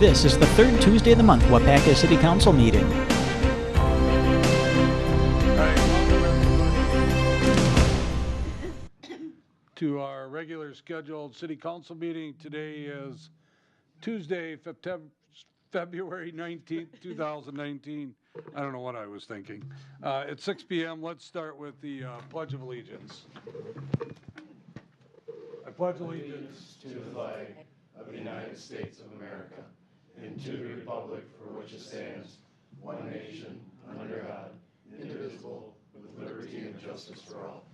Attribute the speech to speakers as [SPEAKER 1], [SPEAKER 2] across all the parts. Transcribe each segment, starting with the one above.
[SPEAKER 1] This is the third Tuesday of the month Waupaca City Council meeting.
[SPEAKER 2] To our regular scheduled city council meeting. Today is Tuesday, February 19th, 2019. I don't know what I was thinking. At 6 p.m., let's start with the Pledge of Allegiance. I pledge allegiance
[SPEAKER 3] to the flag of the United States of America and to the republic for which it stands, one nation, under God, indivisible, with liberty and justice for all.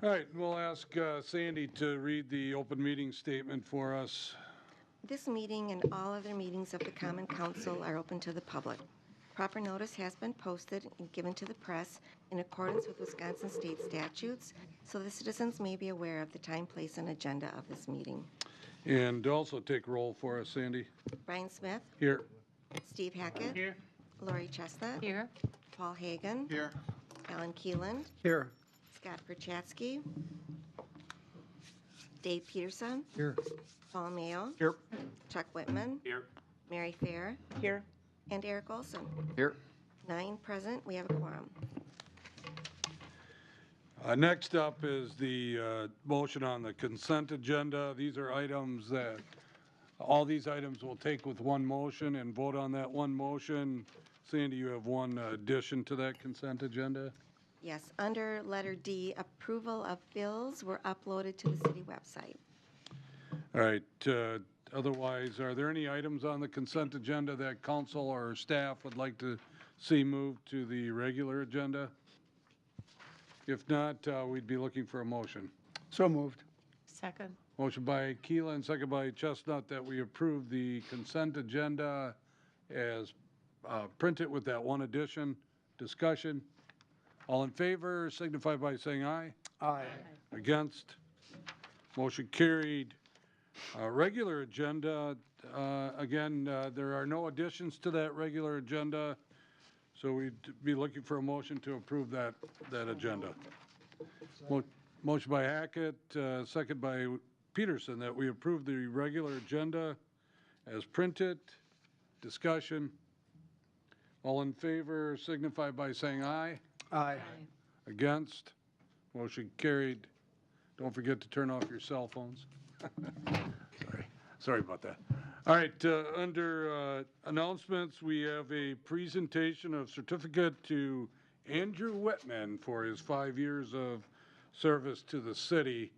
[SPEAKER 2] All right, we'll ask Sandy to read the open meeting statement for us.
[SPEAKER 4] This meeting and all other meetings of the Common Council are open to the public. Proper notice has been posted and given to the press in accordance with Wisconsin state statutes, so the citizens may be aware of the time, place, and agenda of this meeting.
[SPEAKER 2] And also take roll for us, Sandy.
[SPEAKER 4] Brian Smith.
[SPEAKER 2] Here.
[SPEAKER 4] Steve Hackett.
[SPEAKER 5] Here.
[SPEAKER 4] Lori Chestnut.
[SPEAKER 5] Here.
[SPEAKER 4] Paul Hagan.
[SPEAKER 5] Here.
[SPEAKER 4] Alan Keeland.
[SPEAKER 5] Here.
[SPEAKER 4] Scott Perchatsky. Dave Peterson.
[SPEAKER 5] Here.
[SPEAKER 4] Paul Mayo.
[SPEAKER 5] Here.
[SPEAKER 4] Chuck Whitman.
[SPEAKER 5] Here.
[SPEAKER 4] Mary Fair.
[SPEAKER 5] Here.
[SPEAKER 4] And Eric Olson.
[SPEAKER 5] Here.
[SPEAKER 4] 9 present. We have a quorum.
[SPEAKER 2] Next up is the motion on the consent agenda. These are items that, all these items we'll take with one motion and vote on that one motion. Sandy, you have one addition to that consent agenda?
[SPEAKER 4] Yes, under letter D, approval of bills were uploaded to the city website.
[SPEAKER 2] All right, otherwise, are there any items on the consent agenda that council or staff would like to see moved to the regular agenda? If not, we'd be looking for a motion.
[SPEAKER 5] So moved.
[SPEAKER 6] Second.
[SPEAKER 2] Motion by Keelan, second by Chestnut, that we approve the consent agenda as printed with that one addition. Discussion. All in favor signify by saying aye.
[SPEAKER 5] Aye.
[SPEAKER 2] Against? Motion carried. Regular agenda, again, there are no additions to that regular agenda, so we'd be looking for a motion to approve that agenda. Motion by Hackett, second by Peterson, that we approve the regular agenda as printed. Discussion. All in favor signify by saying aye.
[SPEAKER 5] Aye.
[SPEAKER 2] Against? Motion carried. Don't forget to turn off your cell phones. Sorry about that. All right, under announcements, we have a presentation of certificate to Andrew Whitman for his 5 years of service to the city.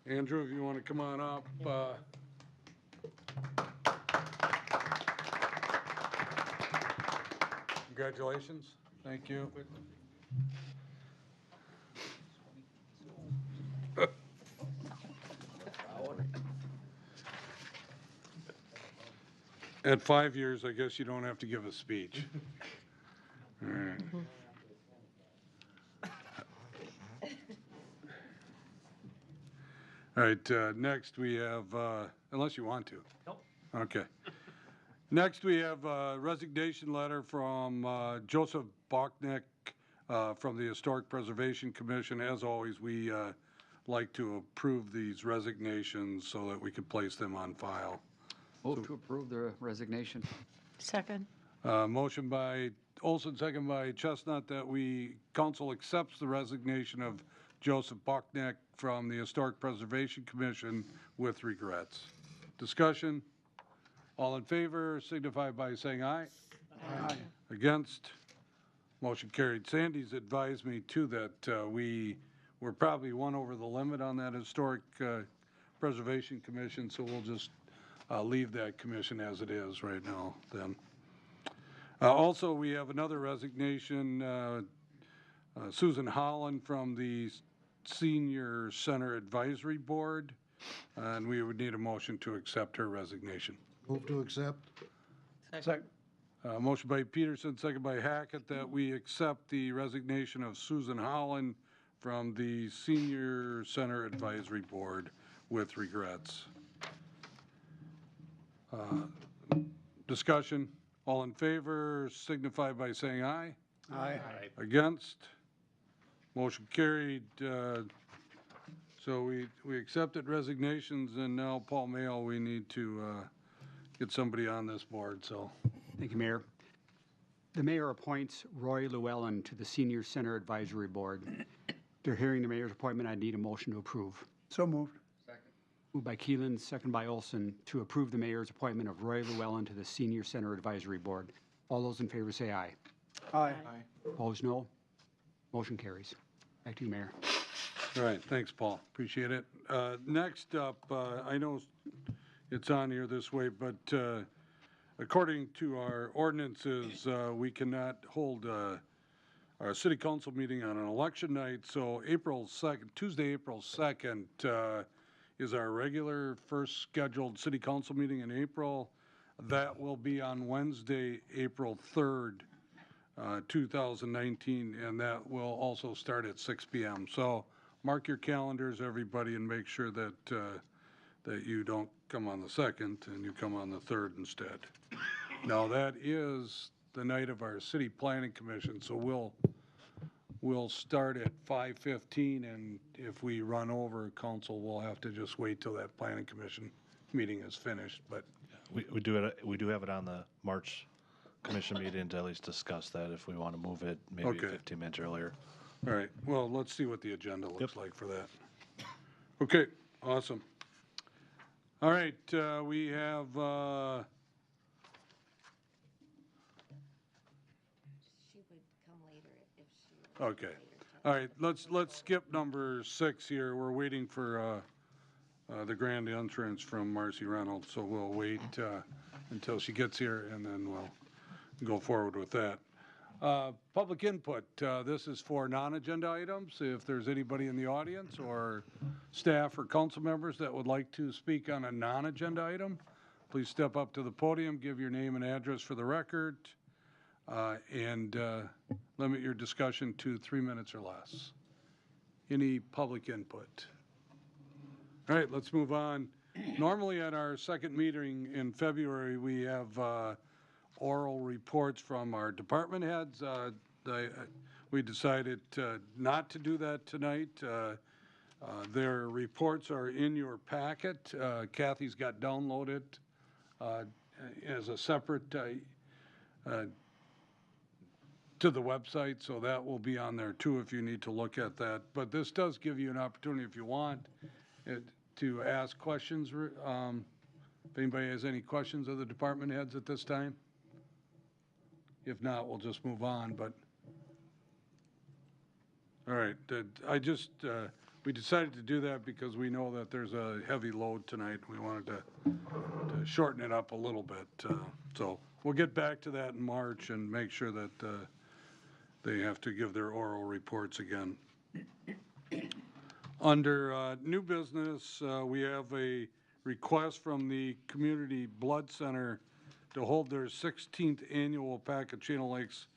[SPEAKER 2] Andrew, if you want to come on up. Congratulations. Thank you. At 5 years, I guess you don't have to give a speech. All right. All right, next we have, unless you want to.
[SPEAKER 5] Nope.
[SPEAKER 2] Okay. Next we have a resignation letter from Joseph Bachnick from the Historic Preservation Commission. As always, we like to approve these resignations so that we can place them on file.
[SPEAKER 7] Move to approve the resignation.
[SPEAKER 6] Second.
[SPEAKER 2] Motion by Olson, second by Chestnut, that council accepts the resignation of Joseph Bachnick from the Historic Preservation Commission with regrets. Discussion. All in favor signify by saying aye.
[SPEAKER 5] Aye.
[SPEAKER 2] Against? Motion carried. Sandy's advised me too that we were probably one over the limit on that Historic Preservation Commission, so we'll just leave that commission as it is right now then. Also, we have another resignation, Susan Holland from the Senior Center Advisory Board, and we would need a motion to accept her resignation.
[SPEAKER 8] Move to accept.
[SPEAKER 5] Second.
[SPEAKER 2] Motion by Peterson, second by Hackett, that we accept the resignation of Susan Holland from the Senior Center Advisory Board with regrets. Discussion. All in favor signify by saying aye.
[SPEAKER 5] Aye.
[SPEAKER 2] Against? Motion carried. So we accepted resignations, and now, Paul Mayo, we need to get somebody on this board, so.
[SPEAKER 7] Thank you, Mayor. The mayor appoints Roy Llewellyn to the Senior Center Advisory Board. After hearing the mayor's appointment, I need a motion to approve.
[SPEAKER 5] So moved.
[SPEAKER 7] Moved by Keelan, second by Olson, to approve the mayor's appointment of Roy Llewellyn to the Senior Center Advisory Board. All those in favor say aye.
[SPEAKER 5] Aye.
[SPEAKER 7] Opposed, no. Motion carries. Back to you, Mayor.
[SPEAKER 2] All right, thanks, Paul. Appreciate it. Next up, I know it's on here this way, but according to our ordinances, we cannot hold our city council meeting on an election night. So April 2nd, Tuesday, April 2nd, is our regular first scheduled city council meeting in April. That will be on Wednesday, April 3rd, 2019, and that will also start at 6 p.m. So mark your calendars, everybody, and make sure that that you don't come on the 2nd and you come on the 3rd instead. Now, that is the night of our city planning commission, so we'll start at 5:15, and if we run over council, we'll have to just wait till that planning commission meeting is finished. But
[SPEAKER 6] We do have it on the March commission meeting to at least discuss that if we want to move it maybe
[SPEAKER 2] Okay.
[SPEAKER 6] 15 minutes earlier.
[SPEAKER 2] all right, well, let's see what the agenda looks like for that. Okay, awesome. All right, we have,
[SPEAKER 4] She would come later if she.
[SPEAKER 2] okay. All right, let's skip number 6 here. We're waiting for the grand entrance from Marcy Reynolds, so we'll wait until she gets here, and then we'll go forward with that. Public input, this is for non-agenda items. If there's anybody in the audience or staff or council members that would like to speak on a non-agenda item, please step up to the podium, give your name and address for the record, and limit your discussion to 3 minutes or less. Any public input? All right, let's move on. Normally at our second meeting in February, we have oral reports from our department heads. We decided not to do that tonight. Their reports are in your packet. Kathy's got downloaded as a separate to the website, so that will be on there too if you need to look at that. But this does give you an opportunity, if you want, to ask questions. If anybody has any questions of the department heads at this time? If not, we'll just move on, but. All right, we decided to do that because we know that there's a heavy load tonight. We wanted to shorten it up a little bit. So we'll get back to that in March and make sure that they have to give their oral reports again. Under new business, we have a request from the Community Blood Center to hold their 16th annual Waupaca Channel Lakes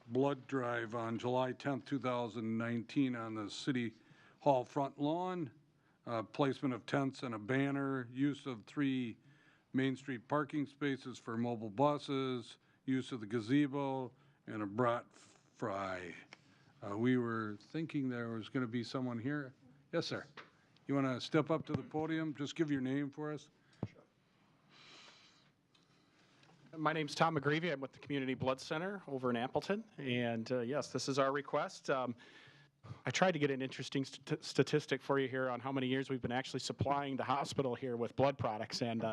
[SPEAKER 2] Blood Drive on July 10th, 2019 on the City Hall front lawn. Placement of tents and a banner, use of 3 Main Street parking spaces for mobile buses, use of the gazebo, and a brat fry. We were thinking there was going to be someone here. Yes, sir. You want to step up to the podium? Just give your name for us.
[SPEAKER 8] My name's Tom McGreevy. I'm with the Community Blood Center over in Appleton. And yes, this is our request. I tried to get an interesting statistic for you here on how many years we've been actually supplying the hospital here with blood products. And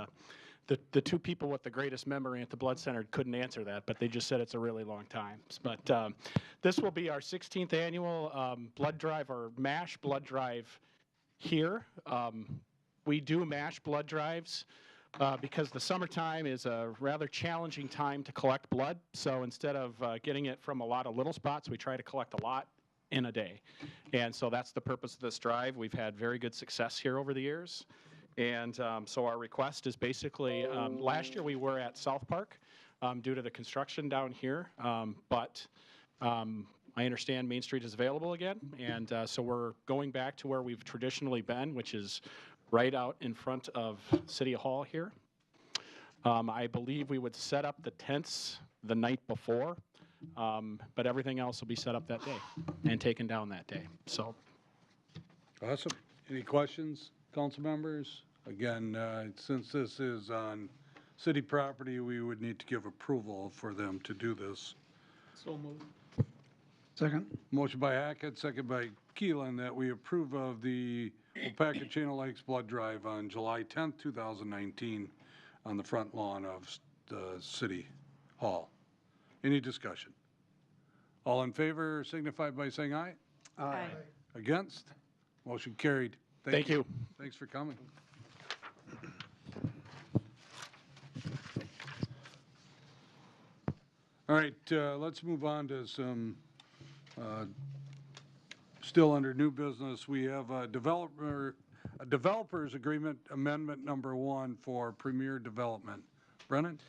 [SPEAKER 8] the 2 people with the greatest memory at the Blood Center couldn't answer that, but they just said it's a really long time. But this will be our 16th annual blood drive, or MASH blood drive here. We do MASH blood drives because the summertime is a rather challenging time to collect blood. So instead of getting it from a lot of little spots, we try to collect a lot in a day. And so that's the purpose of this drive. We've had very good success here over the years. And so our request is basically, last year we were at South Park due to the construction down here, but I understand Main Street is available again, and so we're going back to where we've traditionally been, which is right out in front of City Hall here. I believe we would set up the tents the night before, but everything else will be set up that day and taken down that day. So.
[SPEAKER 2] Awesome. Any questions, council members? Again, since this is on city property, we would need to give approval for them to do this.
[SPEAKER 5] So moved. Second.
[SPEAKER 2] Motion by Hackett, second by Keelan, that we approve of the Waupaca Channel Lakes Blood Drive on July 10th, 2019, on the front lawn of the City Hall. Any discussion? All in favor signify by saying aye.
[SPEAKER 5] Aye.
[SPEAKER 2] Against? Motion carried.
[SPEAKER 8] Thank you.
[SPEAKER 2] Thanks for coming. All right, let's move on to some, still under new business. We have a developers agreement amendment number 1 for Premier Development. Brennan?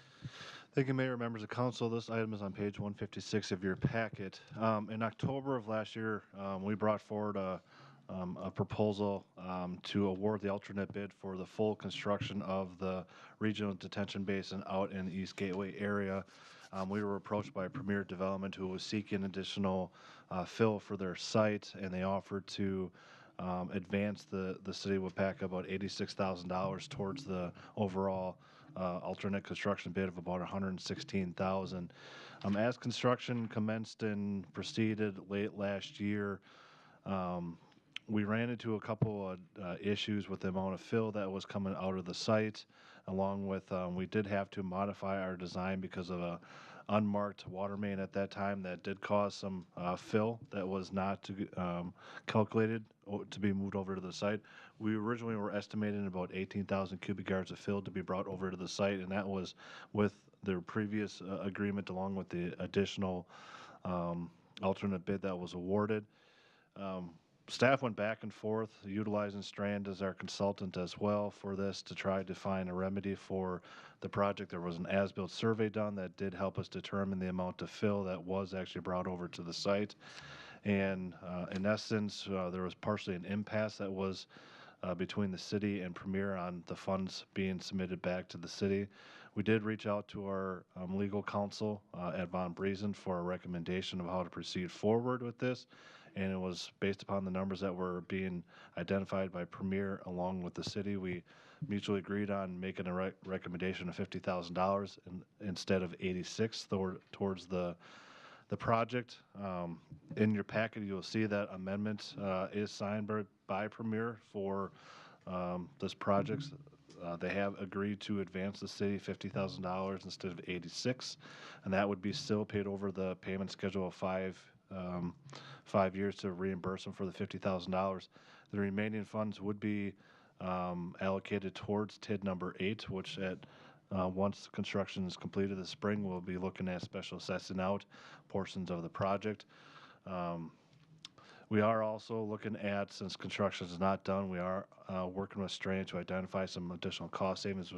[SPEAKER 6] Thank you, Mayor, members of council. This item is on page 156 of your packet. In October of last year, we brought forward a proposal to award the alternate bid for the full construction of the regional detention basin out in the East Gateway area. We were approached by Premier Development, who was seeking additional fill for their site, and they offered to advance the city of Waupaca about $86,000 towards the overall alternate construction bid of about $116,000. As construction commenced and proceeded late last year, we ran into a couple of issues with the amount of fill that was coming out of the site, along with we did have to modify our design because of a unmarked water main at that time that did cause some fill that was not calculated to be moved over to the site. We originally were estimating about 18,000 cubic yards of fill to be brought over to the site, and that was with the previous agreement along with the additional alternate bid that was awarded. Staff went back and forth, utilizing Strand as our consultant as well for this to try to find a remedy for the project. There was an as-built survey done that did help us determine the amount of fill that was actually brought over to the site. And in essence, there was partially an impasse that was between the city and Premier on the funds being submitted back to the city. We did reach out to our legal counsel at Von Briesen for a recommendation of how to proceed forward with this. And it was based upon the numbers that were being identified by Premier along with the city. We mutually agreed on making a recommendation of $50,000 instead of $86,000 towards the project. In your packet, you'll see that amendment is signed by Premier for this project. They have agreed to advance the city $50,000 instead of $86,000, and that would be still paid over the payment schedule of 5 years to reimburse them for the $50,000. The remaining funds would be allocated towards TID number 8, which once construction is completed this spring, we'll be looking at special assessing out portions of the project. We are also looking at, since construction is not done, we are working with Strand to identify some additional cost savings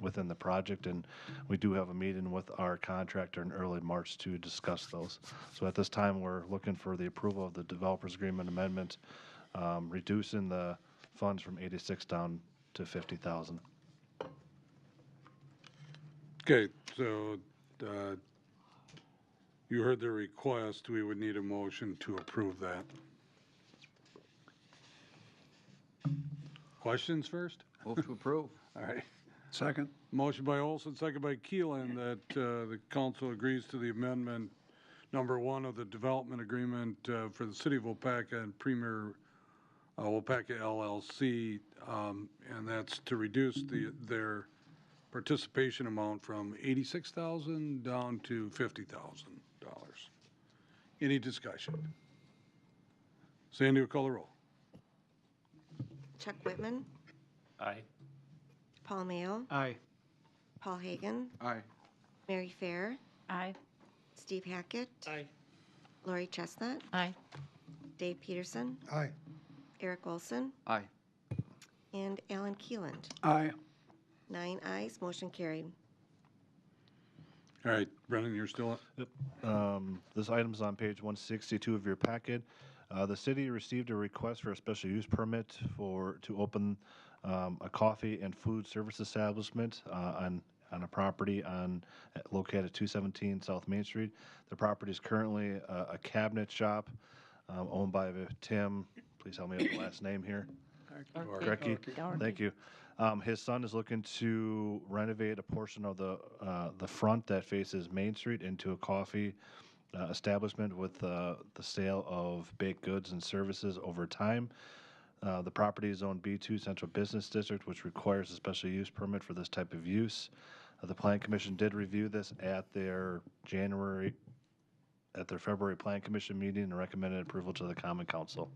[SPEAKER 6] within the project, and we do have a meeting with our contractor in early March to discuss those. So at this time, we're looking for the approval of the developers agreement amendment, reducing the funds from 86 down to 50,000.
[SPEAKER 2] Okay, so you heard the request. We would need a motion to approve that. Questions first?
[SPEAKER 5] Move to approve.
[SPEAKER 2] All right.
[SPEAKER 5] Second.
[SPEAKER 2] Motion by Olson, second by Keelan, that the council agrees to the amendment number 1 of the development agreement for the city of Waupaca and Premier Waupaca LLC, and that's to reduce their participation amount from $86,000 down to $50,000. Any discussion? Sandy will call the roll.
[SPEAKER 4] Chuck Whitman,
[SPEAKER 8] Aye.
[SPEAKER 4] Paul Mayo,
[SPEAKER 5] Aye.
[SPEAKER 4] Paul Hagan,
[SPEAKER 5] Aye.
[SPEAKER 4] Mary Fair,
[SPEAKER 9] Aye.
[SPEAKER 4] Steve Hackett,
[SPEAKER 8] Aye.
[SPEAKER 4] Lori Chestnut,
[SPEAKER 9] Aye.
[SPEAKER 4] Dave Peterson,
[SPEAKER 5] Aye.
[SPEAKER 4] Eric Olson,
[SPEAKER 5] Aye.
[SPEAKER 4] and Alan Keeland.
[SPEAKER 5] Aye.
[SPEAKER 4] 9 ayes, motion carried.
[SPEAKER 2] All right, Brennan, you're still up?
[SPEAKER 6] Yep. This item is on page 162 of your packet. The city received a request for a special use permit to open a coffee and food service establishment on a property located at 217 South Main Street. The property is currently a cabinet shop owned by Tim. Please help me with the last name here. Grecky. Thank you. His son is looking to renovate a portion of the front that faces Main Street into a coffee establishment with the sale of baked goods and services over time. The property is zoned B2 Central Business District, which requires a special use permit for this type of use. The Plan Commission did review this at their February Plan Commission meeting and recommended approval to the Common Council.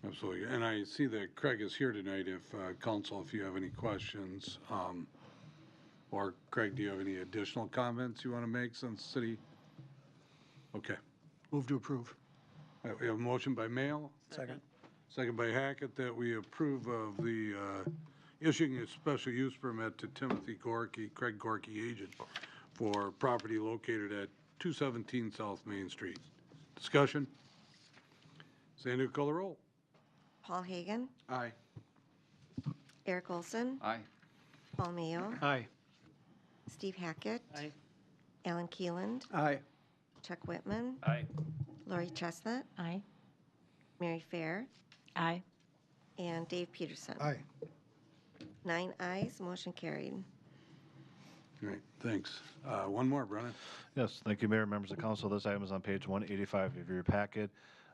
[SPEAKER 2] Absolutely. And I see that Craig is here tonight if, council, if you have any questions. Or Craig, do you have any additional comments you want to make since city? Okay.
[SPEAKER 7] Move to approve.
[SPEAKER 2] All right, we have a motion by Mail.
[SPEAKER 5] Second.
[SPEAKER 2] Second by Hackett that we approve of the issuing a special use permit to Timothy Gorky, Craig Gorky agent, for property located at 217 South Main Street. Discussion? Sandy, call the roll.
[SPEAKER 4] Paul Hagan,
[SPEAKER 5] Aye.
[SPEAKER 4] Eric Olson,
[SPEAKER 5] Aye.
[SPEAKER 4] Paul Mayo,
[SPEAKER 7] Aye.
[SPEAKER 4] Steve Hackett,
[SPEAKER 5] Aye.
[SPEAKER 4] Alan Keeland,
[SPEAKER 5] Aye.
[SPEAKER 4] Chuck Whitman,
[SPEAKER 5] Aye.
[SPEAKER 4] Lori Chestnut,
[SPEAKER 9] Aye.
[SPEAKER 4] Mary Fair,
[SPEAKER 9] Aye.
[SPEAKER 4] and Dave Peterson.
[SPEAKER 5] Aye.
[SPEAKER 4] 9 ayes, motion carried.
[SPEAKER 2] All right, thanks. One more, Brennan.
[SPEAKER 6] Yes, thank you, Mayor, members of council. This item is on page 185 of your packet.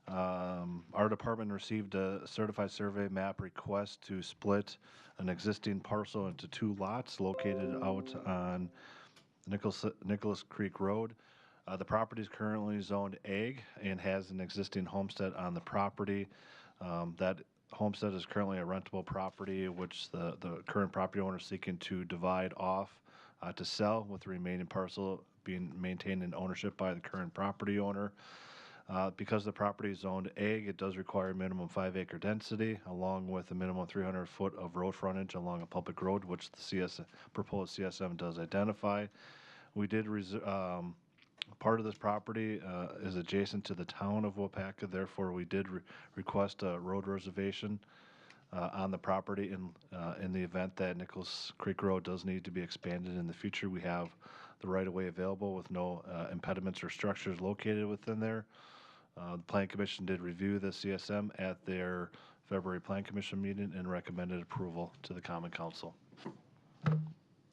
[SPEAKER 6] Our department received a certified survey map request to split an existing parcel into 2 lots located out on Nicholas Creek Road. The property is currently zoned Ag and has an existing homestead on the property. That homestead is currently a rentable property, which the current property owner is seeking to divide off to sell, with the remaining parcel being maintained in ownership by the current property owner. Because the property is zoned Ag, it does require a minimum 5-acre density, along with a minimum 300 foot of road frontage along a public road, which the proposed CSM does identify. We did part of this property is adjacent to the town of Waupaca, therefore we did request a road reservation on the property in the event that Nicholas Creek Road does need to be expanded in the future. We have the right-of-way available with no impediments or structures located within there. The Plan Commission did review the CSM at their February Plan Commission meeting and recommended approval to the Common Council.
[SPEAKER 2] All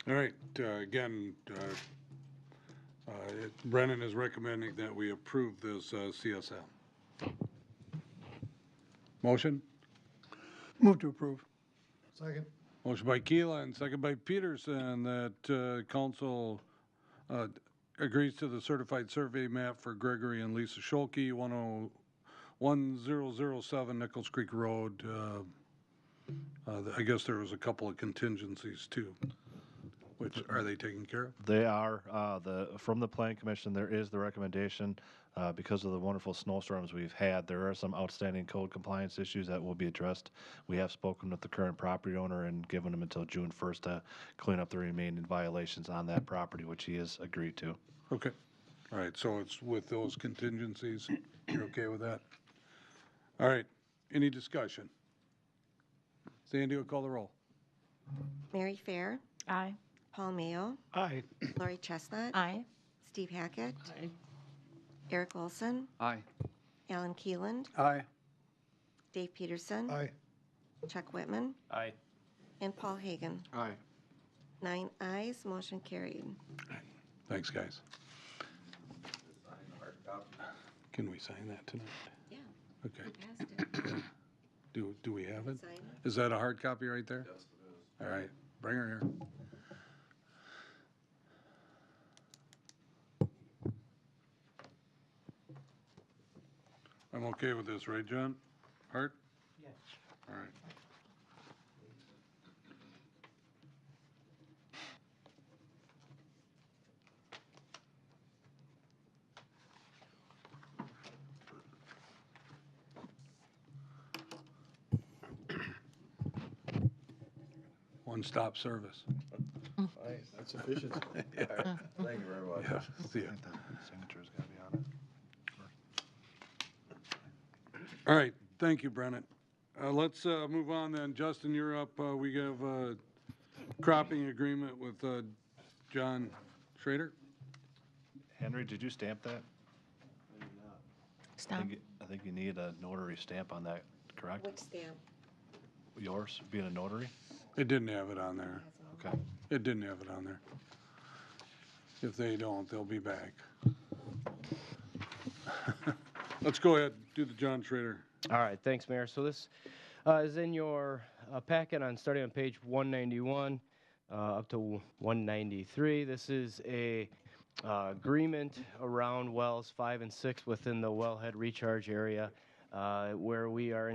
[SPEAKER 2] right, again, Brennan is recommending that we approve this CSM. Motion?
[SPEAKER 5] Move to approve.
[SPEAKER 3] Second.
[SPEAKER 2] Motion by Keelan and second by Peterson that council agrees to the certified survey map for Gregory and Lisa Scholke, 1007 Nichols Creek Road. I guess there was a couple of contingencies too. Which, are they taken care of?
[SPEAKER 6] They are. From the Plan Commission, there is the recommendation, because of the wonderful snowstorms we've had, there are some outstanding code compliance issues that will be addressed. We have spoken with the current property owner and given him until June 1st to clean up the remaining violations on that property, which he has agreed to.
[SPEAKER 2] Okay. All right, so it's with those contingencies. You're okay with that? All right, any discussion? Sandy will call the roll.
[SPEAKER 4] Mary Fair,
[SPEAKER 9] Aye.
[SPEAKER 4] Paul Mayo,
[SPEAKER 7] Aye.
[SPEAKER 4] Lori Chestnut,
[SPEAKER 9] Aye.
[SPEAKER 4] Steve Hackett,
[SPEAKER 5] Aye.
[SPEAKER 4] Eric Olson,
[SPEAKER 5] Aye.
[SPEAKER 4] Alan Keeland,
[SPEAKER 5] Aye.
[SPEAKER 4] Dave Peterson,
[SPEAKER 5] Aye.
[SPEAKER 4] Chuck Whitman,
[SPEAKER 5] Aye.
[SPEAKER 4] and Paul Hagan.
[SPEAKER 5] Aye.
[SPEAKER 4] 9 ayes, motion carried.
[SPEAKER 2] Thanks, guys. Can we sign that tonight?
[SPEAKER 4] Yeah.
[SPEAKER 2] Okay.
[SPEAKER 4] Passed it.
[SPEAKER 2] Do we have it?
[SPEAKER 4] Sign it.
[SPEAKER 2] Is that a hard copy right there? Yes, it is. All right, bring her here. I'm okay with this, right, John? Hart? Yes. All right. One-stop service.
[SPEAKER 3] Nice, that's efficient. Thank you very much.
[SPEAKER 2] Yeah, see ya.
[SPEAKER 6] Signature's got to be on it.
[SPEAKER 2] All right, thank you, Brennan. Let's move on then. Justin, you're up. We have a cropping agreement with John Schrader.
[SPEAKER 6] Henry, did you stamp that?
[SPEAKER 9] Stop.
[SPEAKER 6] I think you need a notary stamp on that correct?
[SPEAKER 4] Which stamp?
[SPEAKER 6] Yours, being a notary?
[SPEAKER 2] It didn't have it on there.
[SPEAKER 6] Okay.
[SPEAKER 2] It didn't have it on there. If they don't, they'll be back. Let's go ahead, do the John Schrader.
[SPEAKER 9] All right, thanks, Mayor. So this is in your packet starting on page 191 up to 193. This is a agreement around wells 5 and 6 within the wellhead recharge area where we are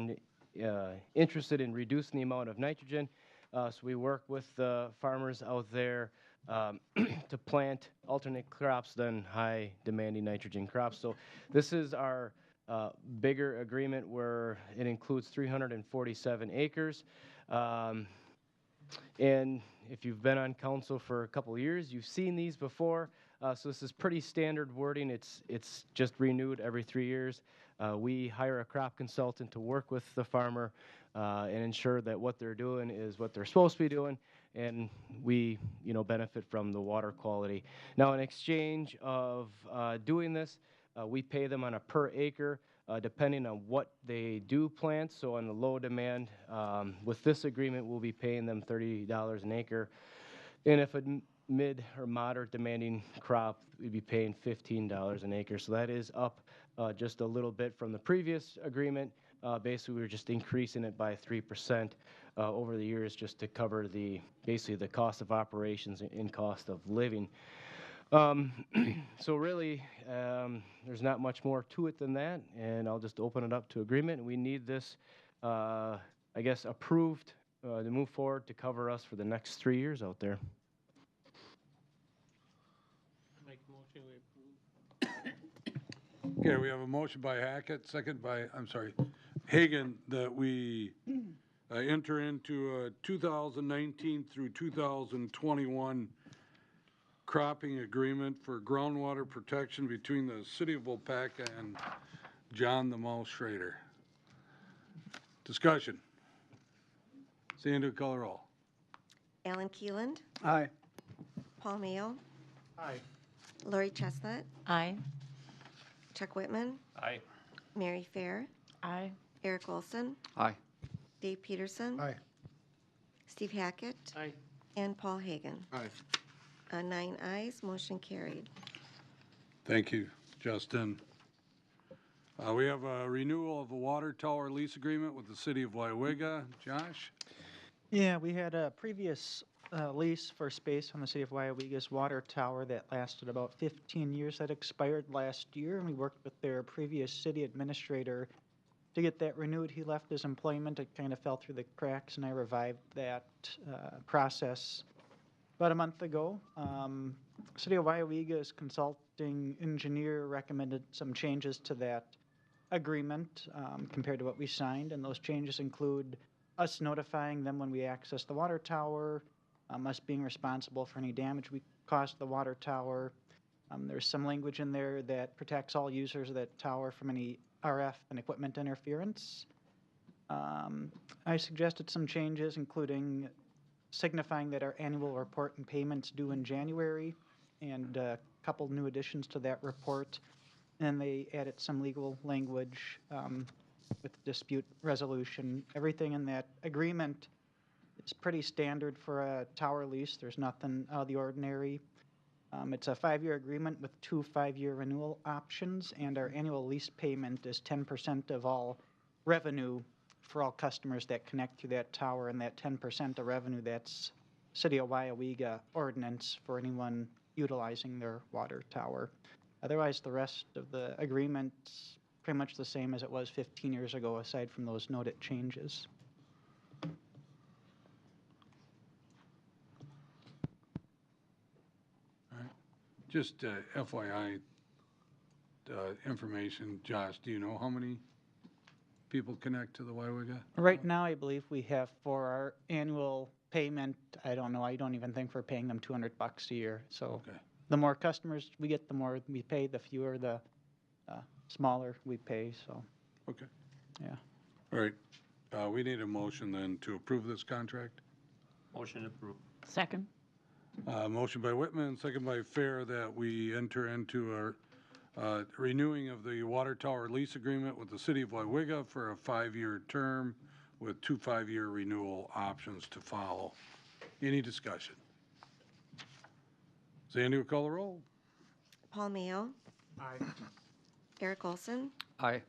[SPEAKER 9] interested in reducing the amount of nitrogen. So we work with the farmers out there to plant alternate crops than high demanding nitrogen crops. So this is our bigger agreement where it includes 347 acres. And if you've been on council for a couple of years, you've seen these before. So this is pretty standard wording. It's just renewed every 3 years. We hire a crop consultant to work with the farmer and ensure that what they're doing is what they're supposed to be doing, and we, benefit from the water quality. Now, in exchange of doing this, we pay them on a per acre, depending on what they do plant. So on the low demand, with this agreement, we'll be paying them $30 an acre. And if a mid or moderate demanding crop, we'd be paying $15 an acre. So that is up just a little bit from the previous agreement. Basically, we were just increasing it by 3% over the years just to cover basically the cost of operations and cost of living. So really, there's not much more to it than that, and I'll just open it up to agreement. We need this, approved to move forward to cover us for the next 3 years out there.
[SPEAKER 10] Make a motion we approve.
[SPEAKER 2] Okay, we have a motion by Hagan, that we enter into a 2019 through 2021 cropping agreement for groundwater protection between the city of Waupaca and John the Mouse Schrader. Discussion. Sandy, color roll.
[SPEAKER 4] Alan Keeland,
[SPEAKER 5] Aye.
[SPEAKER 4] Paul Mayo,
[SPEAKER 8] Aye.
[SPEAKER 4] Lori Chestnut,
[SPEAKER 11] Aye.
[SPEAKER 4] Chuck Whitman,
[SPEAKER 10] Aye.
[SPEAKER 4] Mary Fair,
[SPEAKER 11] Aye.
[SPEAKER 4] Eric Olson,
[SPEAKER 7] Aye.
[SPEAKER 4] Dave Peterson,
[SPEAKER 5] Aye.
[SPEAKER 4] Steve Hackett,
[SPEAKER 10] Aye.
[SPEAKER 4] and Paul Hagan.
[SPEAKER 2] Aye.
[SPEAKER 4] 9 ayes, motion carried.
[SPEAKER 2] Thank you, Justin. We have a renewal of a water tower lease agreement with the city of Waupaca. Josh?
[SPEAKER 1] Yeah, we had a previous lease for space on the city of Waupaca's water tower that lasted about 15 years. That expired last year, and we worked with their previous city administrator to get that renewed. He left his employment. It kind of fell through the cracks, and I revived that process about a month ago. City of Waupaca's consulting engineer recommended some changes to that agreement compared to what we signed, and those changes include us notifying them when we access the water tower, us being responsible for any damage we caused the water tower. There's some language in there that protects all users of that tower from any RF and equipment interference. I suggested some changes, including signifying that our annual report and payments due in January, and a couple new additions to that report. And they added some legal language with dispute resolution. Everything in that agreement is pretty standard for a tower lease. There's nothing out of the ordinary. It's a 5-year agreement with 2 5-year renewal options, and our annual lease payment is 10% of all revenue for all customers that connect to that tower, and that 10% of revenue, that's City of Waupaca ordinance for anyone utilizing their water tower. Otherwise, the rest of the agreement's pretty much the same as it was 15 years ago, aside from those noted changes.
[SPEAKER 2] All right. Just FYI information, Josh, do you know how many people connect to the Waupaca?
[SPEAKER 1] Right now, I believe we have for our annual payment, I don't know, I don't even think we're paying them $200 a year. So
[SPEAKER 2] Okay.
[SPEAKER 1] the more customers we get, the more we pay, the fewer, the smaller we pay, so,
[SPEAKER 2] Okay.
[SPEAKER 1] yeah.
[SPEAKER 2] All right. We need a motion then to approve this contract.
[SPEAKER 10] Motion approved.
[SPEAKER 11] Second.
[SPEAKER 2] Motion by Whitman, second by Fair, that we enter into renewing of the water tower lease agreement with the city of Waupaca for a 5-year term with 2 5-year renewal options to follow. Any discussion? Sandy will call the roll.
[SPEAKER 4] Paul Mayo.
[SPEAKER 10] Aye.
[SPEAKER 4] Eric Olson.
[SPEAKER 10] Aye.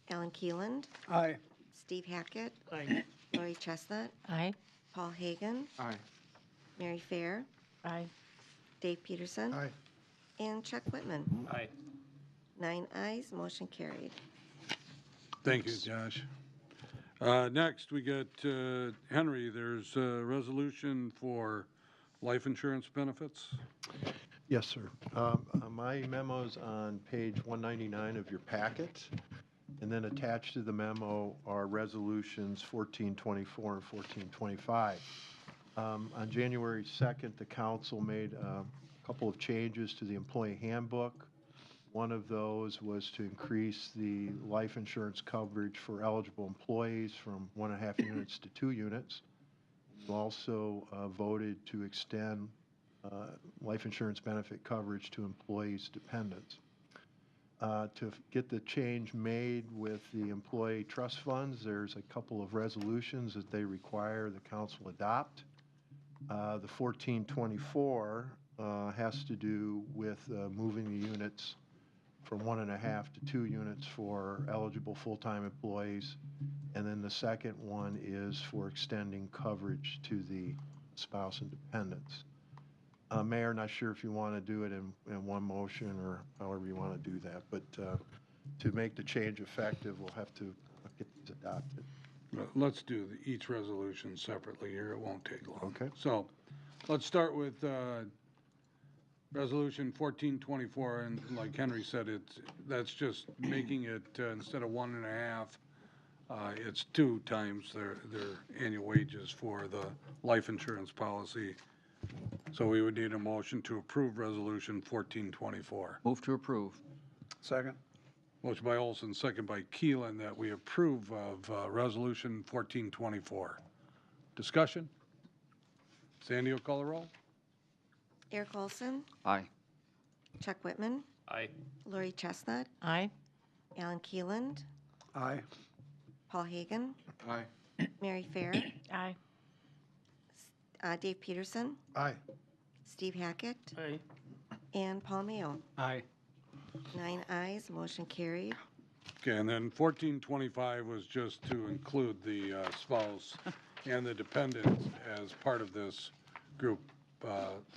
[SPEAKER 4] Alan Keeland.
[SPEAKER 5] Aye.
[SPEAKER 4] Steve Hackett.
[SPEAKER 10] Aye.
[SPEAKER 4] Lori Chestnut.
[SPEAKER 11] Aye.
[SPEAKER 4] Paul Hagan.
[SPEAKER 10] Aye.
[SPEAKER 4] Mary Fair.
[SPEAKER 11] Aye.
[SPEAKER 4] Dave Peterson.
[SPEAKER 5] Aye.
[SPEAKER 4] And Chuck Whitman.
[SPEAKER 10] Aye.
[SPEAKER 4] 9 ayes, motion carried.
[SPEAKER 2] Thank you, Josh. Next, we got Henry. There's a resolution for life insurance benefits.
[SPEAKER 12] Yes, sir. My memo's on page 199 of your packet, and then attached to the memo are resolutions 1424 and 1425. On January 2nd, the council made a couple of changes to the employee handbook. One of those was to increase the life insurance coverage for eligible employees from 1.5 units to 2 units. We also voted to extend life insurance benefit coverage to employees' dependents. To get the change made with the employee trust funds, there's a couple of resolutions that they require the council adopt. The 1424 has to do with moving the units from 1.5 to 2 units for eligible full-time employees. And then the second one is for extending coverage to the spouse and dependents. Mayor, not sure if you want to do it in one motion or however you want to do that, but to make the change effective, we'll have to get these adopted.
[SPEAKER 2] Let's do each resolution separately here. It won't take long.
[SPEAKER 12] Okay.
[SPEAKER 2] So let's start with Resolution 1424, and like Henry said, that's just making it, instead of 1.5, it's 2 times their annual wages for the life insurance policy. So we would need a motion to approve Resolution 1424.
[SPEAKER 10] Move to approve.
[SPEAKER 5] Second.
[SPEAKER 2] Motion by Olson, second by Keelan, that we approve of Resolution 1424. Discussion? Sandy will call the roll.
[SPEAKER 4] Eric Olson.
[SPEAKER 10] Aye.
[SPEAKER 4] Chuck Whitman.
[SPEAKER 10] Aye.
[SPEAKER 4] Lori Chestnut.
[SPEAKER 11] Aye.
[SPEAKER 4] Alan Keeland.
[SPEAKER 5] Aye.
[SPEAKER 4] Paul Hagan.
[SPEAKER 10] Aye.
[SPEAKER 4] Mary Fair.
[SPEAKER 11] Aye.
[SPEAKER 4] Dave Peterson.
[SPEAKER 12] Aye.
[SPEAKER 4] Steve Hackett.
[SPEAKER 10] Aye.
[SPEAKER 4] And Paul Mayo.
[SPEAKER 7] Aye.
[SPEAKER 4] 9 ayes, motion carried.
[SPEAKER 2] Okay, and then 1425 was just to include the spouse and the dependent as part of this group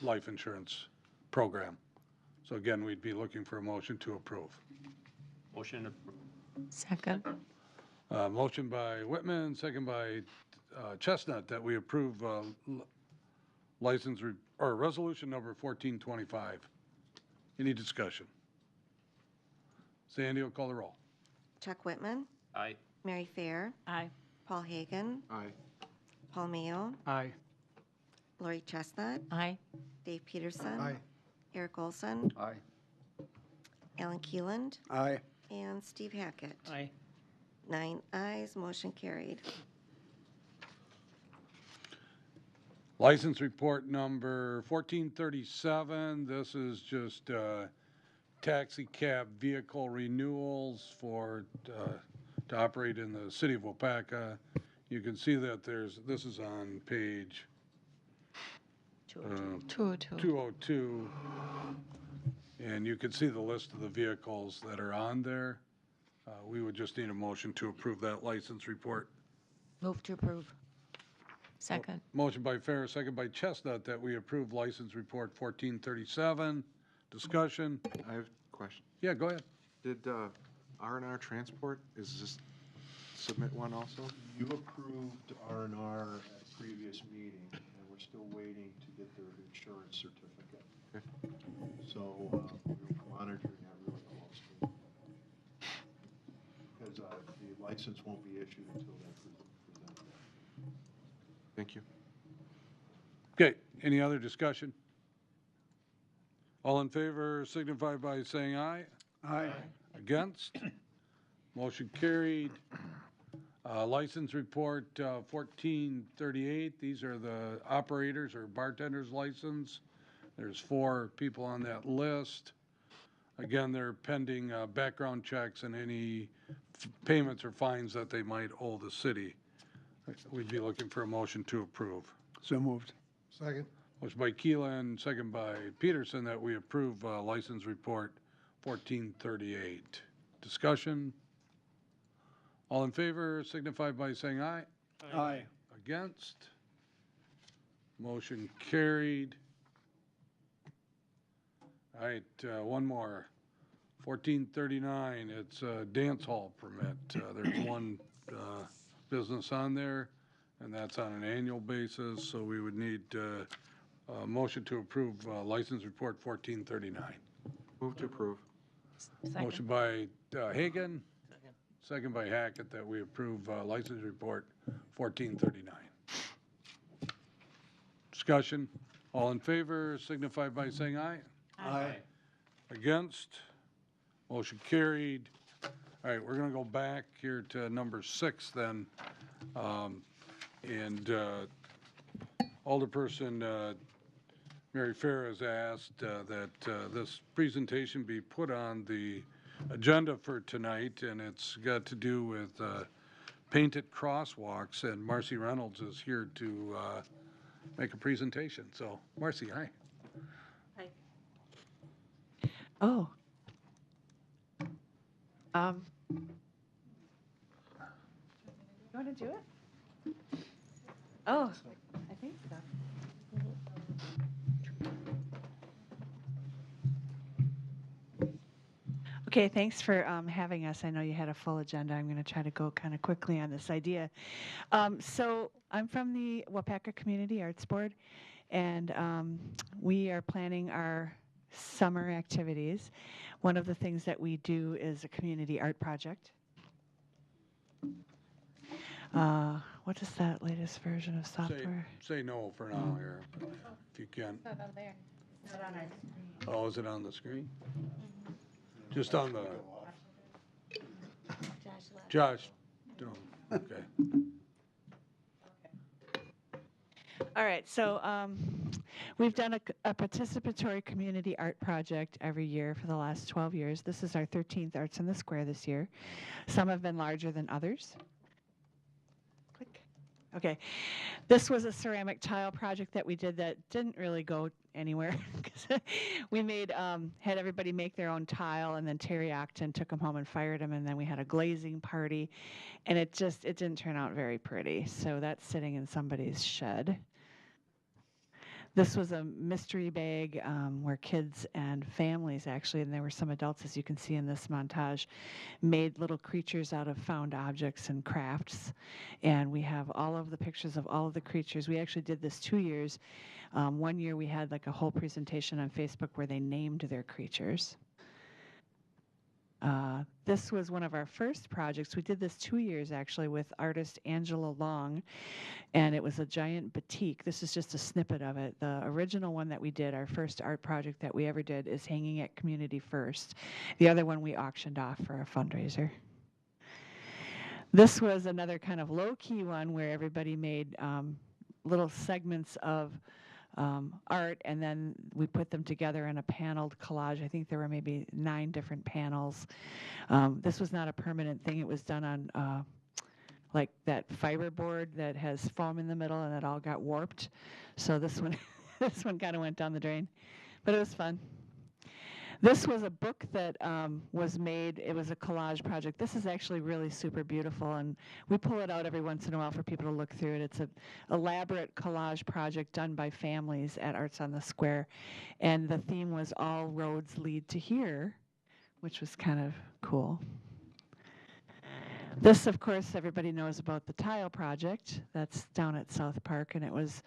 [SPEAKER 2] life insurance program. So again, we'd be looking for a motion to approve.
[SPEAKER 10] Motion approved.
[SPEAKER 11] Second.
[SPEAKER 2] Motion by Whitman, second by Chestnut, that we approve or resolution number 1425. Any discussion? Sandy will call the roll.
[SPEAKER 4] Chuck Whitman.
[SPEAKER 10] Aye.
[SPEAKER 4] Mary Fair.
[SPEAKER 11] Aye.
[SPEAKER 4] Paul Hagan.
[SPEAKER 10] Aye.
[SPEAKER 4] Paul Mayo.
[SPEAKER 7] Aye.
[SPEAKER 4] Lori Chestnut.
[SPEAKER 11] Aye.
[SPEAKER 4] Dave Peterson.
[SPEAKER 12] Aye.
[SPEAKER 4] Eric Olson.
[SPEAKER 10] Aye.
[SPEAKER 4] Alan Keeland.
[SPEAKER 5] Aye.
[SPEAKER 4] And Steve Hackett.
[SPEAKER 10] Aye.
[SPEAKER 4] 9 ayes, motion carried.
[SPEAKER 2] License report number 1437. This is just taxi cab vehicle renewals for to operate in the city of Waupaca. You can see that this is on page
[SPEAKER 11] 202.
[SPEAKER 2] 202. And you can see the list of the vehicles that are on there. We would just need a motion to approve that license report.
[SPEAKER 11] Move to approve. Second.
[SPEAKER 2] Motion by Fair, second by Chestnut, that we approve license report 1437. Discussion?
[SPEAKER 13] I have a question.
[SPEAKER 2] Yeah, go ahead.
[SPEAKER 13] Did R&R Transport, is this submit one also?
[SPEAKER 12] You approved R&R at a previous meeting, and we're still waiting to get their insurance certificate.
[SPEAKER 13] Okay.
[SPEAKER 12] So we're monitoring that really closely. Because the license won't be issued until they present that.
[SPEAKER 13] Thank you.
[SPEAKER 2] Okay, any other discussion? All in favor signify by saying aye.
[SPEAKER 5] Aye.
[SPEAKER 2] Against? Motion carried. License report 1438. These are the operators or bartenders license. There's 4 people on that list. Again, they're pending background checks and any payments or fines that they might owe the city. We'd be looking for a motion to approve.
[SPEAKER 5] So moved.
[SPEAKER 12] Second.
[SPEAKER 2] Motion by Keelan, second by Peterson, that we approve license report 1438. Discussion? All in favor signify by saying aye.
[SPEAKER 5] Aye.
[SPEAKER 2] Against? Motion carried. All right, one more. 1439, it's a dance hall permit. There's one business on there, and that's on an annual basis, so we would need a motion to approve license report 1439.
[SPEAKER 13] Move to approve.
[SPEAKER 2] Motion by Hagan, second by Hackett, that we approve license report 1439. Discussion, all in favor signify by saying aye.
[SPEAKER 5] Aye.
[SPEAKER 2] Against? Motion carried. All right, we're going to go back here to number 6 then. Alderperson Mary Fair has asked that this presentation be put on the agenda for tonight, and it's got to do with painted crosswalks, and Marcy Reynolds is here to make a presentation. So, Marcy, hi.
[SPEAKER 14] Oh. You want to do it? Oh, I think so. Okay, thanks for having us. I know you had a full agenda. I'm going to try to go kind of quickly on this idea. So I'm from the Waupaca Community Arts Board, and we are planning our summer activities. One of the things that we do is a community art project. What is that latest version of software?
[SPEAKER 2] Say no for now here, if you can.
[SPEAKER 14] It's not on there. It's not on our screen.
[SPEAKER 2] Oh, is it on the screen? Just on the, Josh, okay.
[SPEAKER 14] All right, so we've done a participatory community art project every year for the last 12 years. This is our 13th Arts in the Square this year. Some have been larger than others. Click. Okay. This was a ceramic tile project that we did that didn't really go anywhere. We made, had everybody make their own tile, and then Terry Octon took them home and fired them, and then we had a glazing party, and it didn't turn out very pretty. So that's sitting in somebody's shed. This was a mystery bag where kids and families, actually, and there were some adults, as you can see in this montage, made little creatures out of found objects and crafts. And we have all of the pictures of all of the creatures. We actually did this 2 years. One year we had like a whole presentation on Facebook where they named their creatures. This was one of our first projects. We did this 2 years, actually, with artist Angela Long, and it was a giant batik. This is just a snippet of it. The original one that we did, our first art project that we ever did, is hanging at Community First. The other one we auctioned off for a fundraiser. This was another kind of low-key one where everybody made little segments of art, and then we put them together in a paneled collage. I think there were maybe 9 different panels. This was not a permanent thing. It was done on like that fiberboard that has foam in the middle, and it all got warped. So this one, this one kind of went down the drain, but it was fun. This was a book that was made. It was a collage project. This is actually really super beautiful, and we pull it out every once in a while for people to look through it. It's an elaborate collage project done by families at Arts on the Square, and the theme was All Roads Lead to Here, which was kind of cool. This, of course, everybody knows about the Tile Project. That's down at South Park, and it was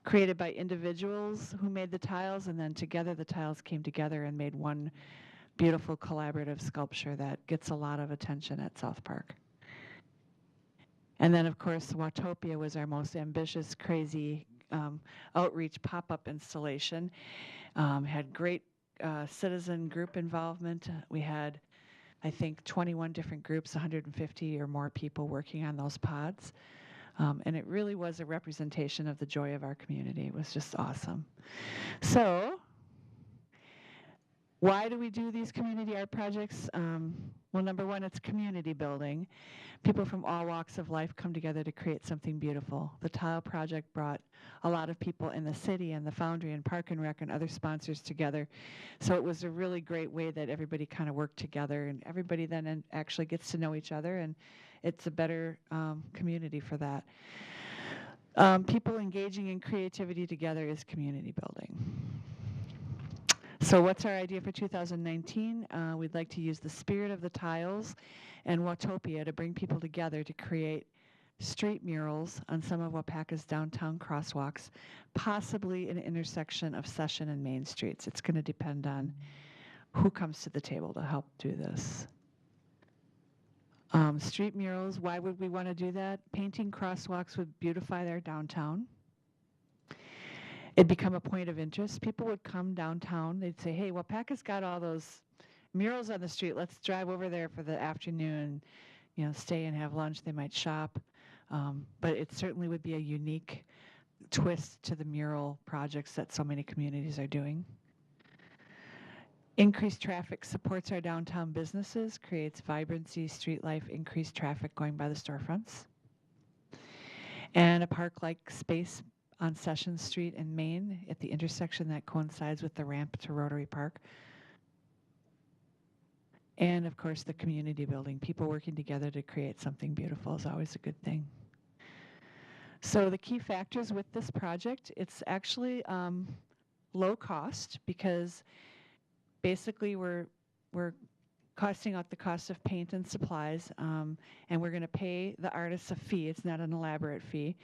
[SPEAKER 14] created by individuals who made the tiles, and then together the tiles came together and made one beautiful collaborative sculpture that gets a lot of attention at South Park. And then, of course, Waupaca was our most ambitious, crazy outreach pop-up installation. Had great citizen group involvement. We had, I think, 21 different groups, 150 or more people working on those pods. And it really was a representation of the joy of our community. It was just awesome. So Why do we do these community art projects? Well, number one, it's community building. People from all walks of life come together to create something beautiful. The Tile Project brought a lot of people in the city and the Foundry and Park and Rec and other sponsors together. So it was a really great way that everybody kind of worked together, and everybody then actually gets to know each other, and it's a better community for that. People engaging in creativity together is community building. So what's our idea for 2019? We'd like to use the spirit of the tiles and Waupaca to bring people together to create street murals on some of Waupaca's downtown crosswalks, possibly an intersection of Session and Main Streets. It's going to depend on who comes to the table to help do this. Street murals, why would we want to do that? Painting crosswalks would beautify their downtown. It'd become a point of interest. People would come downtown. They'd say, hey, Waupaca's got all those murals on the street. Let's drive over there for the afternoon, stay and have lunch. They might shop. But it certainly would be a unique twist to the mural projects that so many communities are doing. Increased traffic supports our downtown businesses, creates vibrancy, street life, increased traffic going by the storefronts. And a park-like space on Session Street and Main at the intersection that coincides with the ramp to Rotary Park. And of course, the community building. People working together to create something beautiful is always a good thing. So the key factors with this project, it's actually low cost because basically we're costing out the cost of paint and supplies, and we're going to pay the artists a fee. It's not an elaborate fee.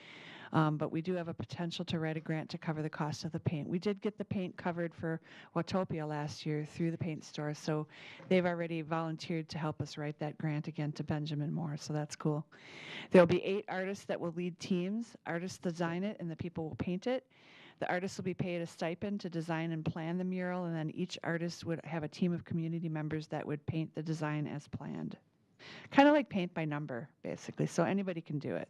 [SPEAKER 14] But we do have a potential to write a grant to cover the cost of the paint. We did get the paint covered for Waupaca last year through the paint store, so they've already volunteered to help us write that grant again to Benjamin Moore, so that's cool. There'll be 8 artists that will lead teams. Artists design it, and the people will paint it. The artists will be paid a stipend to design and plan the mural, and then each artist would have a team of community members that would paint the design as planned. Kind of like paint by number, basically, so anybody can do it.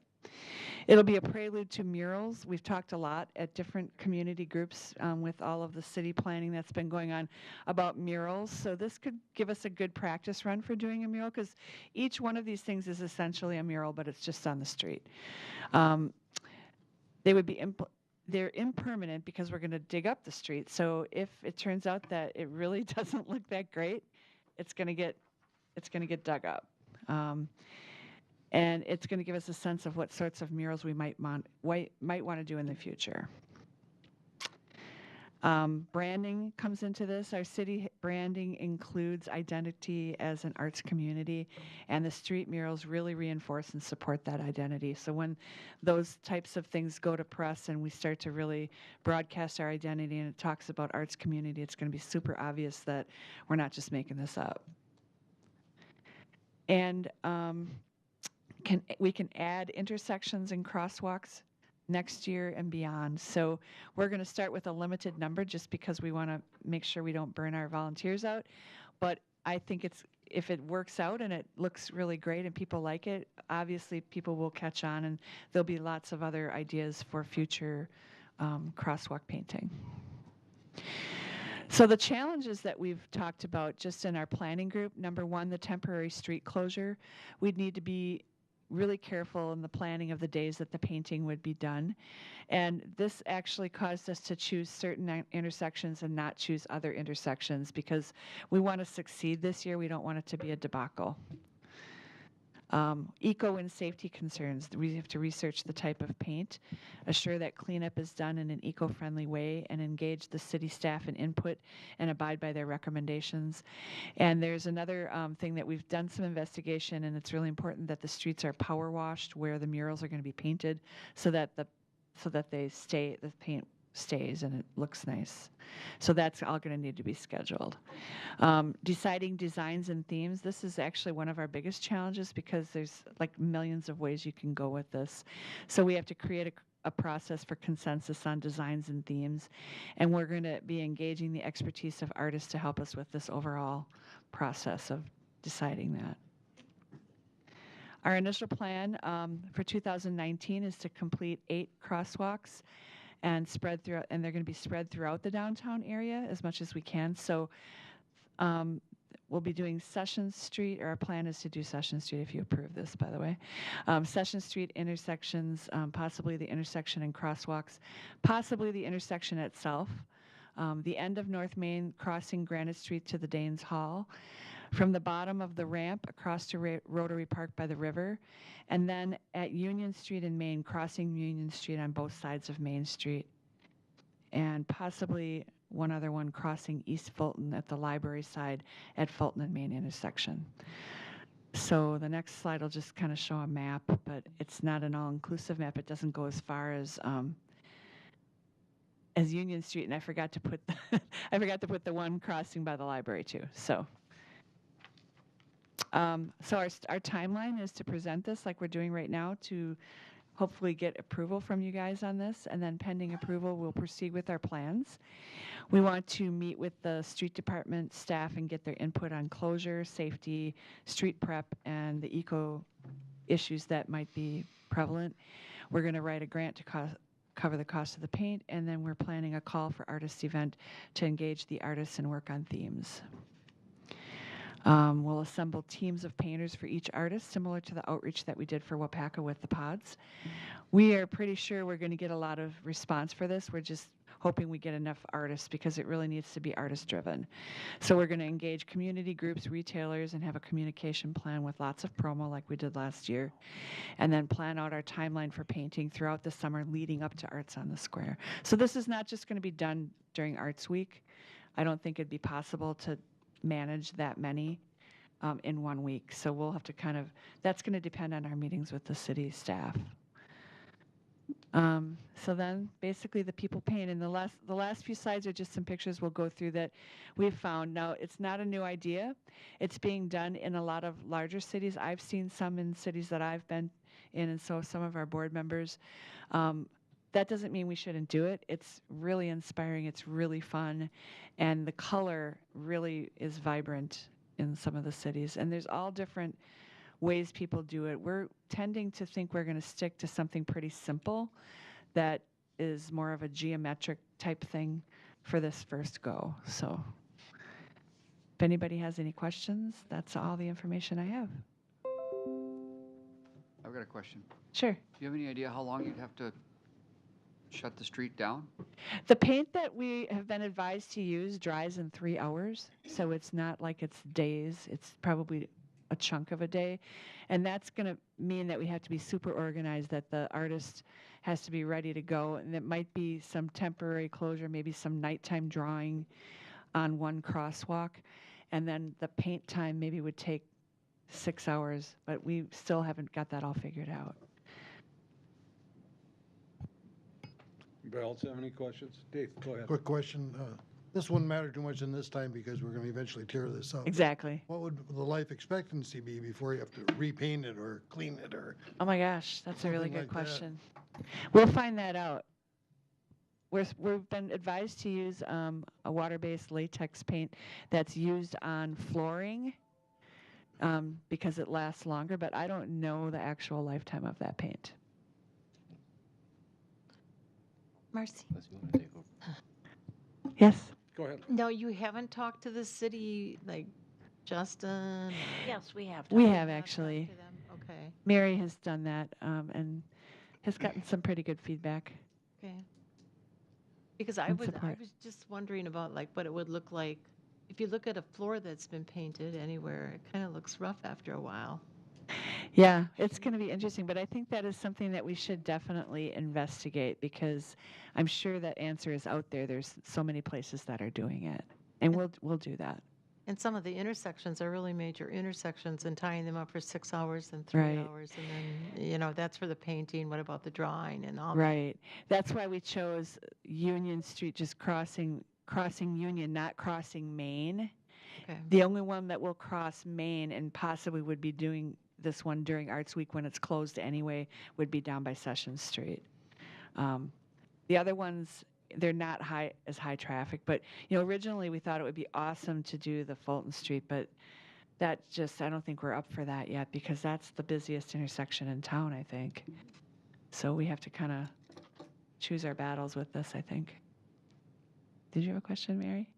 [SPEAKER 14] It'll be a prelude to murals. We've talked a lot at different community groups with all of the city planning that's been going on about murals. So this could give us a good practice run for doing a mural because each one of these things is essentially a mural, but it's just on the street. They would be they're impermanent because we're going to dig up the street. So if it turns out that it really doesn't look that great, it's going to get dug up. And it's going to give us a sense of what sorts of murals we might want to do in the future. Branding comes into this. Our city branding includes identity as an arts community, and the street murals really reinforce and support that identity. So when those types of things go to press and we start to really broadcast our identity and it talks about arts community, it's going to be super obvious that we're not just making this up. And we can add intersections and crosswalks next year and beyond. So we're going to start with a limited number just because we want to make sure we don't burn our volunteers out. But I think if it works out and it looks really great and people like it, obviously people will catch on and there'll be lots of other ideas for future crosswalk painting. So the challenges that we've talked about just in our planning group, number one, the temporary street closure. We'd need to be really careful in the planning of the days that the painting would be done. And this actually caused us to choose certain intersections and not choose other intersections because we want to succeed this year. We don't want it to be a debacle. Eco and safety concerns. We have to research the type of paint, assure that cleanup is done in an eco-friendly way, and engage the city staff in input and abide by their recommendations. And there's another thing that we've done some investigation, and it's really important that the streets are power washed where the murals are going to be painted so that the paint stays and it looks nice. So that's all going to need to be scheduled. Deciding designs and themes. This is actually one of our biggest challenges because there's like millions of ways you can go with this. So we have to create a process for consensus on designs and themes. And we're going to be engaging the expertise of artists to help us with this overall process of deciding that. Our initial plan for 2019 is to complete 8 crosswalks and they're going to be spread throughout the downtown area as much as we can. So We'll be doing Sessions Street, or our plan is to do Sessions Street if you approve this, by the way. Sessions Street intersections, possibly the intersection and crosswalks, possibly the intersection itself, the end of North Main, crossing Granite Street to the Danes Hall, from the bottom of the ramp across to Rotary Park by the river, and then at Union Street in Main, crossing Union Street on both sides of Main Street, and possibly one other one crossing East Fulton at the library side at Fulton and Main intersection. So the next slide will just kind of show a map, but it's not an all-inclusive map. It doesn't go as far as Union Street, and I forgot to put the one crossing by the library too. So our timeline is to present this like we're doing right now, to hopefully get approval from you guys on this, and then pending approval, we'll proceed with our plans. We want to meet with the street department staff and get their input on closure, safety, street prep, and the eco issues that might be prevalent. We're going to write a grant to cover the cost of the paint, and then we're planning a call for artists event to engage the artists and work on themes. We'll assemble teams of painters for each artist, similar to the outreach that we did for Waupaca with the pods. We are pretty sure we're going to get a lot of response for this. We're just hoping we get enough artists, because it really needs to be artist-driven. So we're going to engage community groups, retailers, and have a communication plan with lots of promo like we did last year, and then plan out our timeline for painting throughout the summer leading up to Arts on the Square. So this is not just going to be done during Arts Week. I don't think it'd be possible to manage that many in 1 week. So we'll have to that's going to depend on our meetings with the city staff. So then basically the people paint, and the last few slides are just some pictures we'll go through that we've found. Now, it's not a new idea. It's being done in a lot of larger cities. I've seen some in cities that I've been in, and so some of our board members. That doesn't mean we shouldn't do it. It's really inspiring. It's really fun. And the color really is vibrant in some of the cities. And there's all different ways people do it. We're tending to think we're going to stick to something pretty simple that is more of a geometric type thing for this first go. So if anybody has any questions, that's all the information I have.
[SPEAKER 15] I've got a question.
[SPEAKER 14] Sure.
[SPEAKER 15] Do you have any idea how long you'd have to shut the street down?
[SPEAKER 14] The paint that we have been advised to use dries in 3 hours, so it's not like it's days. It's probably a chunk of a day, and that's going to mean that we have to be super organized, that the artist has to be ready to go, and it might be some temporary closure, maybe some nighttime drawing on one crosswalk, and then the paint time maybe would take 6 hours, but we still haven't got that all figured out.
[SPEAKER 2] Anybody else have any questions? Dave, go ahead.
[SPEAKER 5] Quick question. This wouldn't matter too much in this time because we're going to eventually tear this up.
[SPEAKER 14] Exactly.
[SPEAKER 5] What would the life expectancy be before you have to repaint it or clean it or?
[SPEAKER 14] Oh my gosh, that's a really
[SPEAKER 5] Something
[SPEAKER 14] good
[SPEAKER 5] like that.
[SPEAKER 14] question. We'll find that out. We've been advised to use a water-based latex paint that's used on flooring because it lasts longer, but I don't know the actual lifetime of that paint.
[SPEAKER 11] Marcy.
[SPEAKER 14] Yes?
[SPEAKER 2] Go ahead.
[SPEAKER 11] No, you haven't talked to the city, like Justin?
[SPEAKER 16] Yes, we have.
[SPEAKER 14] We
[SPEAKER 11] Have
[SPEAKER 14] have
[SPEAKER 11] not
[SPEAKER 14] actually.
[SPEAKER 11] talked to them? Okay,
[SPEAKER 14] Mary has done that and has gotten some pretty good feedback.
[SPEAKER 11] okay. Because I
[SPEAKER 14] And
[SPEAKER 11] was
[SPEAKER 14] support.
[SPEAKER 11] just wondering about like what it would look like. If you look at a floor that's been painted anywhere, it kind of looks rough after a while.
[SPEAKER 14] Yeah, it's going to be interesting, but I think that is something that we should definitely investigate because I'm sure that answer is out there. There's so many places that are doing it, and we'll do that.
[SPEAKER 11] And some of the intersections are really major intersections, and tying them up for 6 hours and 3
[SPEAKER 14] Right.
[SPEAKER 11] hours, and then, that's for the painting. What about the drawing and all that?
[SPEAKER 14] Right. That's why we chose Union Street, just crossing Union, not crossing Main.
[SPEAKER 11] Okay.
[SPEAKER 14] The only one that will cross Main and possibly would be doing this one during Arts Week when it's closed anyway would be down by Sessions Street. The other ones, they're not as high traffic, but originally we thought it would be awesome to do the Fulton Street, but I don't think we're up for that yet because that's the busiest intersection in town, I think. So we have to kind of choose our battles with this, I think. Did you have a question, Mary?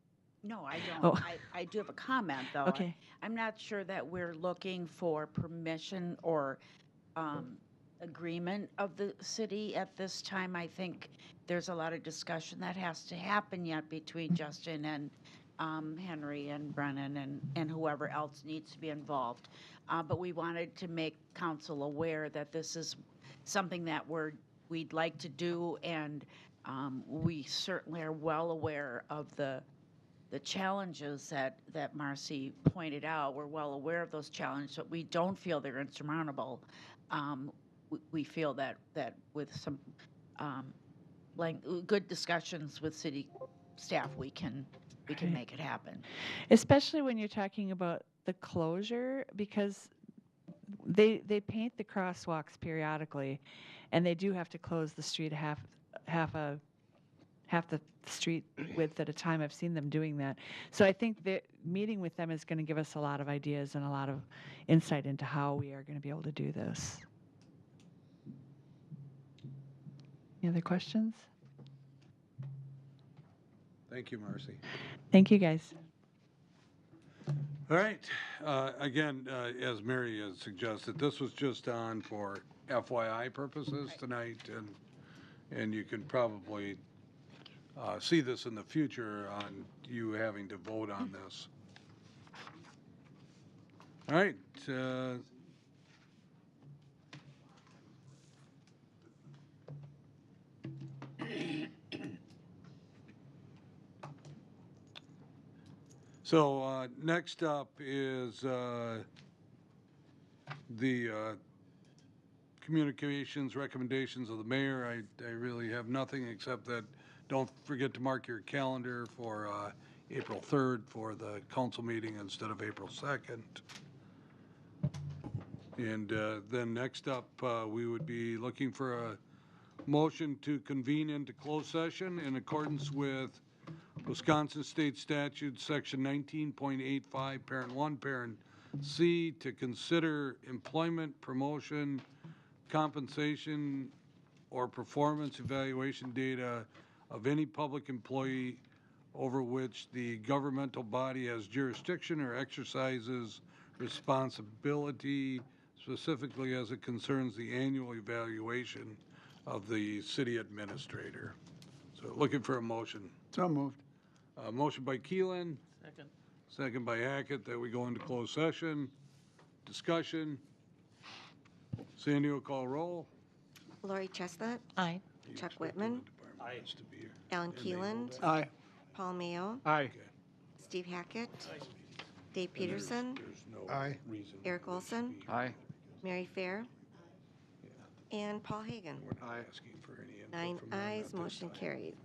[SPEAKER 16] No, I
[SPEAKER 14] Oh.
[SPEAKER 16] don't. I do have a comment, though.
[SPEAKER 14] Okay.
[SPEAKER 16] I'm not sure that we're looking for permission or agreement of the city at this time. I think there's a lot of discussion that has to happen yet between Justin and Henry and Brennan and whoever else needs to be involved. But we wanted to make council aware that this is something that we'd like to do, and we certainly are well aware of the challenges that Marcy pointed out. We're well aware of those challenges, but we don't feel they're insurmountable. We feel that with some like good discussions with city staff, we can
[SPEAKER 14] Right.
[SPEAKER 16] make it happen.
[SPEAKER 14] Especially when you're talking about the closure, because they paint the crosswalks periodically, and they do have to close the street half the street width at a time. I've seen them doing that. So I think that meeting with them is going to give us a lot of ideas and a lot of insight into how we are going to be able to do this. Any other questions?
[SPEAKER 2] Thank you, Marcy.
[SPEAKER 14] Thank you, guys.
[SPEAKER 2] All right, again, as Mary has suggested, this was just on for FYI purposes tonight, and you can probably see this in the future on you having to vote on this. All right. So next up is the communications recommendations of the mayor. I really have nothing except that don't forget to mark your calendar for April 3rd for the council meeting instead of April 2nd. And then next up, we would be looking for a motion to convene into closed session in accordance with Wisconsin State Statute, Section 19.85, Parent 1, Parent C, to consider employment, promotion, compensation, or performance evaluation data of any public employee over which the governmental body has jurisdiction or exercises responsibility, specifically as it concerns the annual evaluation of the city administrator. So looking for a motion.
[SPEAKER 7] So moved.
[SPEAKER 2] Motion by Keelan,
[SPEAKER 10] Second.
[SPEAKER 2] second by Hackett, that we go into closed session. Discussion. Sandy will call roll.
[SPEAKER 4] Lori Chestnut,
[SPEAKER 11] Aye.
[SPEAKER 4] Chuck Whitman,
[SPEAKER 10] Aye.
[SPEAKER 4] Alan Keeland,
[SPEAKER 7] Aye.
[SPEAKER 4] Paul Mayo,
[SPEAKER 7] Aye.
[SPEAKER 4] Steve Hackett, Dave Peterson,
[SPEAKER 2] There's no
[SPEAKER 5] Aye.
[SPEAKER 2] reason.
[SPEAKER 4] Eric Olson,
[SPEAKER 15] Aye.
[SPEAKER 4] Mary Fair, and Paul Hagan.
[SPEAKER 2] We're not asking for any input
[SPEAKER 4] 9
[SPEAKER 2] from them at
[SPEAKER 4] ayes,
[SPEAKER 2] this
[SPEAKER 4] motion
[SPEAKER 2] time.
[SPEAKER 4] carried.